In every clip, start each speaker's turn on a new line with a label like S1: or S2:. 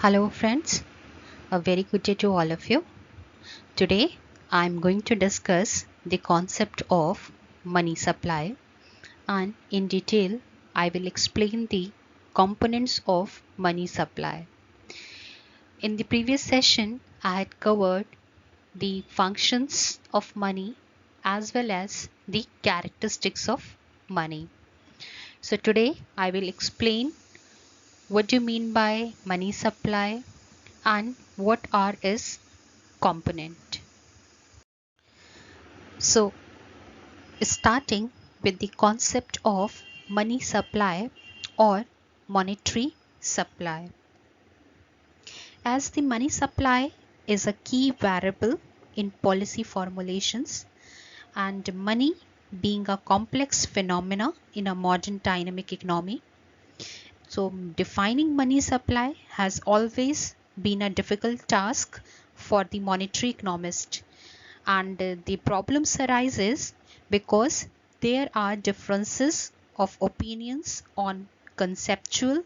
S1: Hello friends, a very good day to all of you. Today I am going to discuss the concept of money supply, and in detail I will explain the components of money supply. In the previous session I had covered the functions of money as well as the characteristics of money. So today I will explain what do you mean by money supply and what are its component. So, starting with the concept of money supply or monetary supply. As the money supply is a key variable in policy formulations, and money being a complex phenomena in a modern dynamic economy, so defining money supply has always been a difficult task for the monetary economist, and the problems arises because there are differences of opinions on conceptual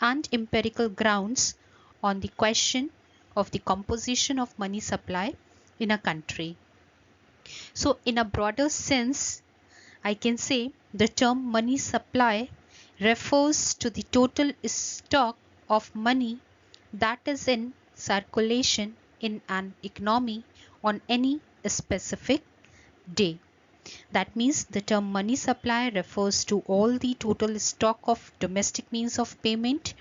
S1: and empirical grounds on the question of the composition of money supply in a country. So in a broader sense, I can say the term money supply refers to the total stock of money that is in circulation in an economy on any specific day. That means the term money supply refers to all the total stock of domestic means of payment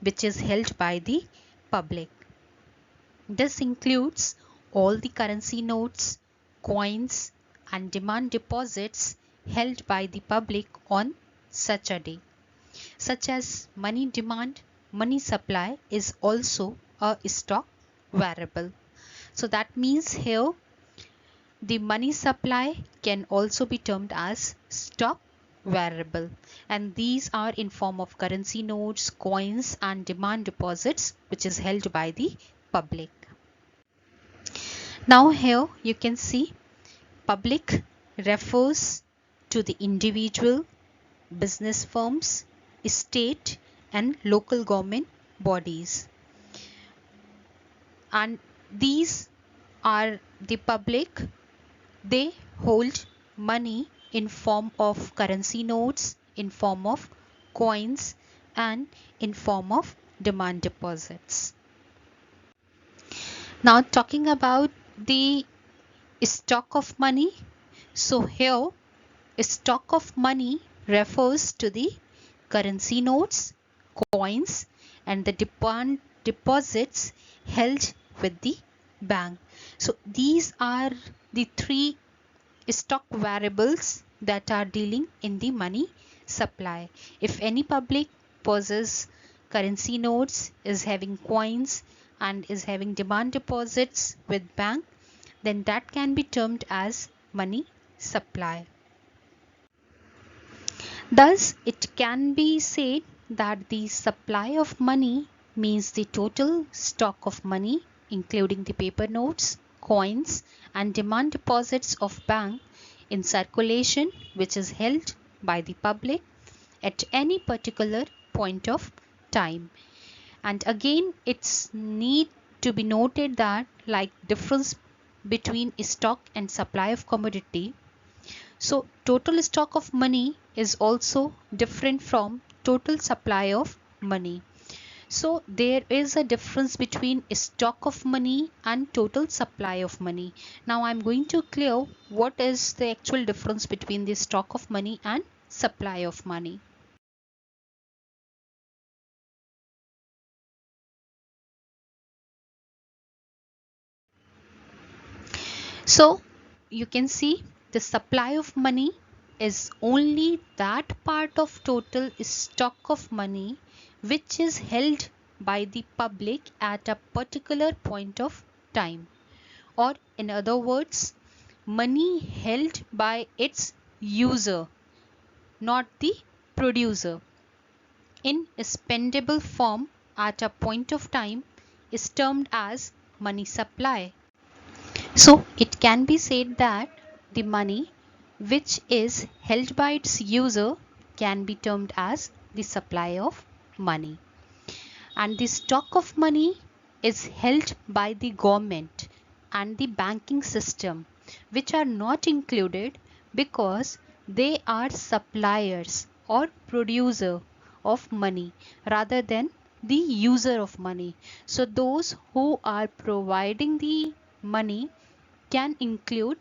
S1: which is held by the public. This includes all the currency notes, coins, and demand deposits held by the public on such a day. Such as money demand, money supply is also a stock variable. So that means here the money supply can also be termed as stock variable, and these are in form of currency notes, coins, and demand deposits which is held by the public. Now here you can see public refers to the individual, business firms, state and local government bodies, and these are the public. They hold money in form of currency notes, in form of coins, and in form of demand deposits. Now talking about the stock of money. So here stock of money refers to the currency notes, coins, and the demand deposits held with the bank. So these are the three stock variables that are dealing in the money supply. If any public possesses currency notes, is having coins, and is having demand deposits with bank, then that can be termed as money supply. Thus, it can be said that the supply of money means the total stock of money, including the paper notes, coins, and demand deposits of bank in circulation, which is held by the public at any particular point of time. And again, it's need to be noted that like difference between stock and supply of commodity, so total stock of money is also different from total supply of money. So there is a difference between stock of money and total supply of money. Now I'm going to clear what is the actual difference between the stock of money and supply of money. So you can see the supply of money is only that part of total stock of money which is held by the public at a particular point of time, or in other words, money held by its user, not the producer, in spendable form at a point of time is termed as money supply. So it can be said that the money which is held by its user can be termed as the supply of money. And the stock of money is held by the government and the banking system, which are not included because they are suppliers or producer of money rather than the user of money. So those who are providing the money can include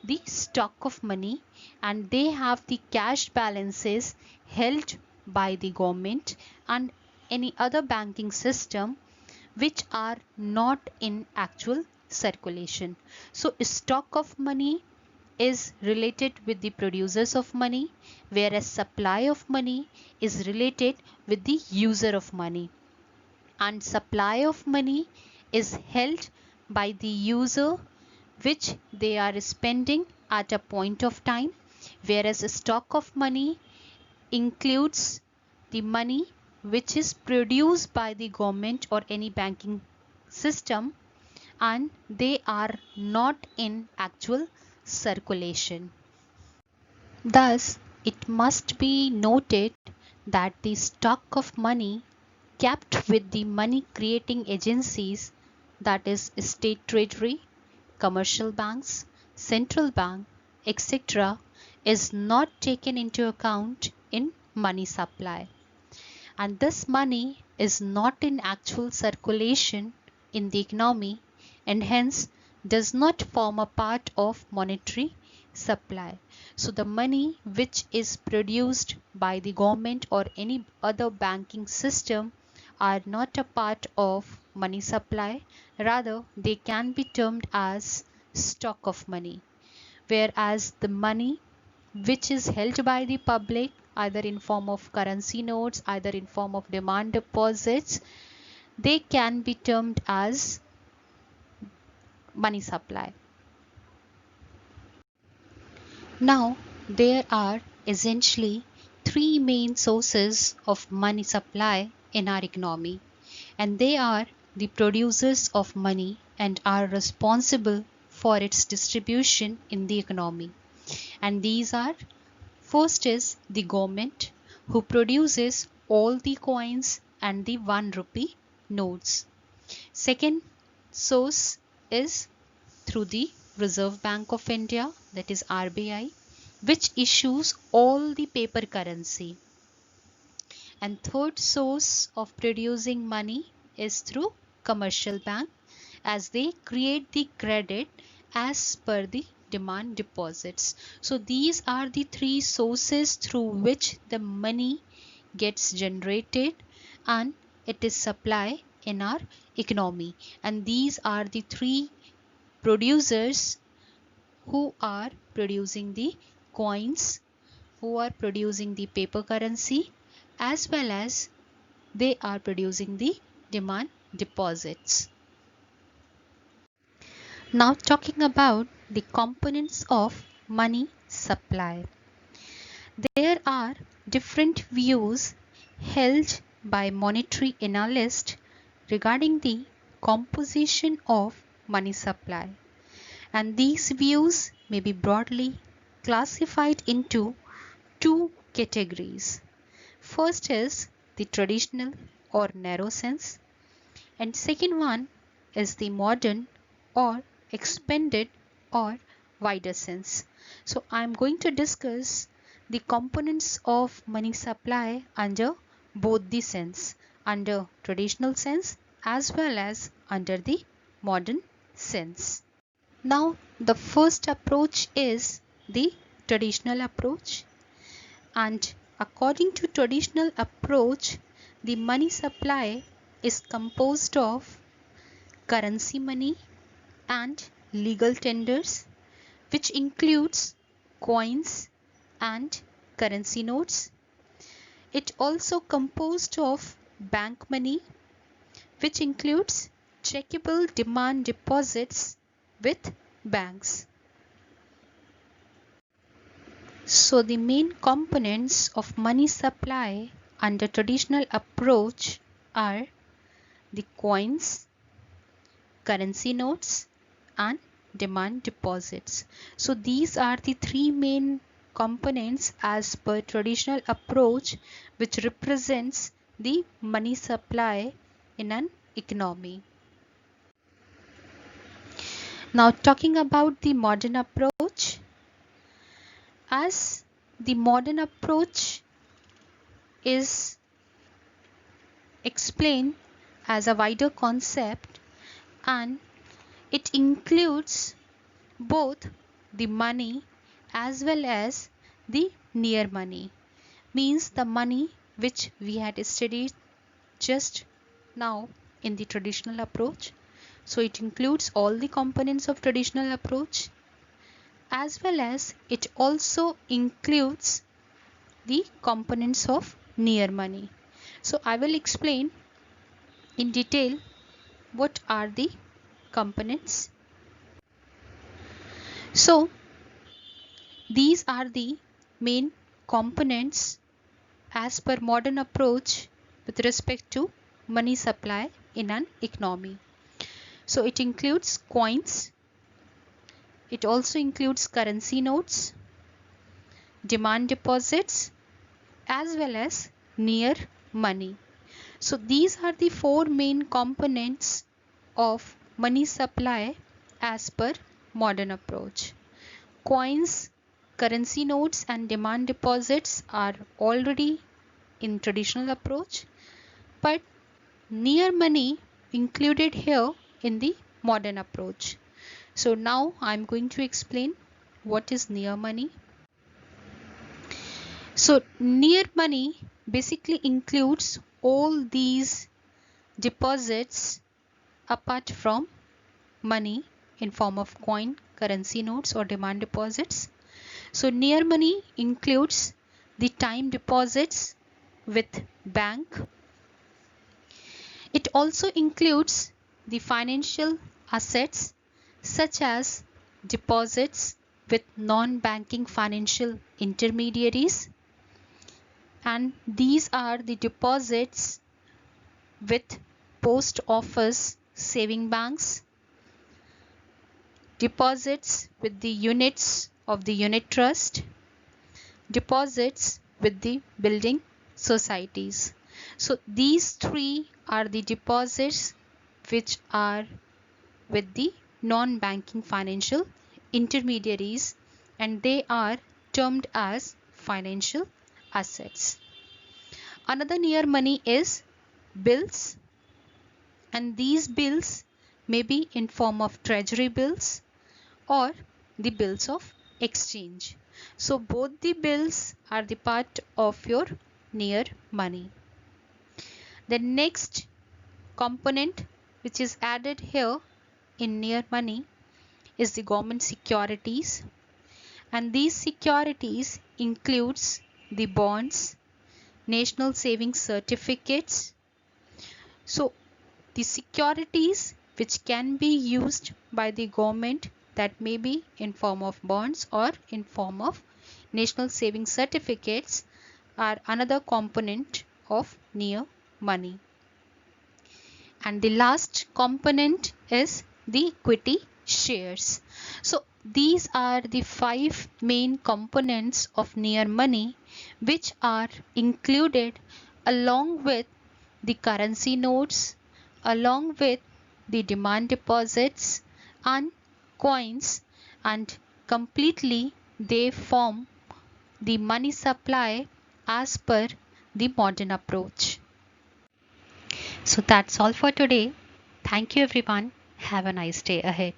S1: the stock of money, and they have the cash balances held by the government and any other banking system which are not in actual circulation. So stock of money is related with the producers of money, whereas supply of money is related with the user of money. And supply of money is held by the user, which they are spending at a point of time, whereas a stock of money includes the money which is produced by the government or any banking system, and they are not in actual circulation. Thus, it must be noted that the stock of money kept with the money creating agencies, that is state treasury, commercial banks, central bank, etc., is not taken into account in money supply. And this money is not in actual circulation in the economy and hence does not form a part of monetary supply. So the money which is produced by the government or any other banking system are not a part of money supply, rather they can be termed as stock of money, whereas the money which is held by the public either in form of currency notes, either in form of demand deposits, they can be termed as money supply. Now, there are essentially three main sources of money supply in our economy, and they are the producers of money and are responsible for its distribution in the economy. And these are: first is the government, who produces all the coins and the 1 rupee notes. Second source is through the Reserve Bank of India, that is RBI, which issues all the paper currency. And third source of producing money is through commercial bank, as they create the credit as per the demand deposits. So these are the three sources through which the money gets generated and it is supplied in our economy. And these are the three producers who are producing the coins, who are producing the paper currency, as well as they are producing the demand deposits. Now talking about the components of money supply. There are different views held by monetary analysts regarding the composition of money supply, and these views may be broadly classified into two categories. First is the traditional or narrow sense, and second one is the modern or expanded or wider sense. So I am going to discuss the components of money supply under both the sense, under traditional sense as well as under the modern sense. Now the first approach is the traditional approach, and according to traditional approach, the money supply is composed of currency money and legal tenders, which includes coins and currency notes. It also composed of bank money, which includes checkable demand deposits with banks. So the main components of money supply under traditional approach are the coins, currency notes, and demand deposits. So these are the three main components as per traditional approach, which represents the money supply in an economy. Now talking about the modern approach, as the modern approach is explained as a wider concept and it includes both the money as well as the near money, means the money which we had studied just now in the traditional approach. So it includes all the components of traditional approach as well as it also includes the components of near money. So I will explain in detail what are the components. So these are the main components as per modern approach with respect to money supply in an economy. So it includes coins, it also includes currency notes, demand deposits as well as near money. So these are the four main components of money supply as per modern approach. Coins, currency notes and demand deposits are already in traditional approach, but near money included here in the modern approach. So now I'm going to explain what is near money. So near money basically includes all these deposits apart from money in form of coin, currency notes or demand deposits. So near money includes the time deposits with bank. It also includes the financial assets such as deposits with non-banking financial intermediaries, and these are the deposits with post office saving banks, deposits with the units of the unit trust, deposits with the building societies. So these three are the deposits which are with the non-banking financial intermediaries and they are termed as financial assets. Another near money is bills, and these bills may be in form of treasury bills or the bills of exchange. So both the bills are the part of your near money. The next component which is added here in near money is the government securities, and these securities includes the bonds, national savings certificates. So the securities which can be used by the government, that may be in form of bonds or in form of national savings certificates, are another component of near money. And the last component is the equity shares. So these are the five main components of near money which are included along with the currency notes, along with the demand deposits and coins, and completely they form the money supply as per the modern approach. So that's all for today. Thank you everyone. Have a nice day ahead.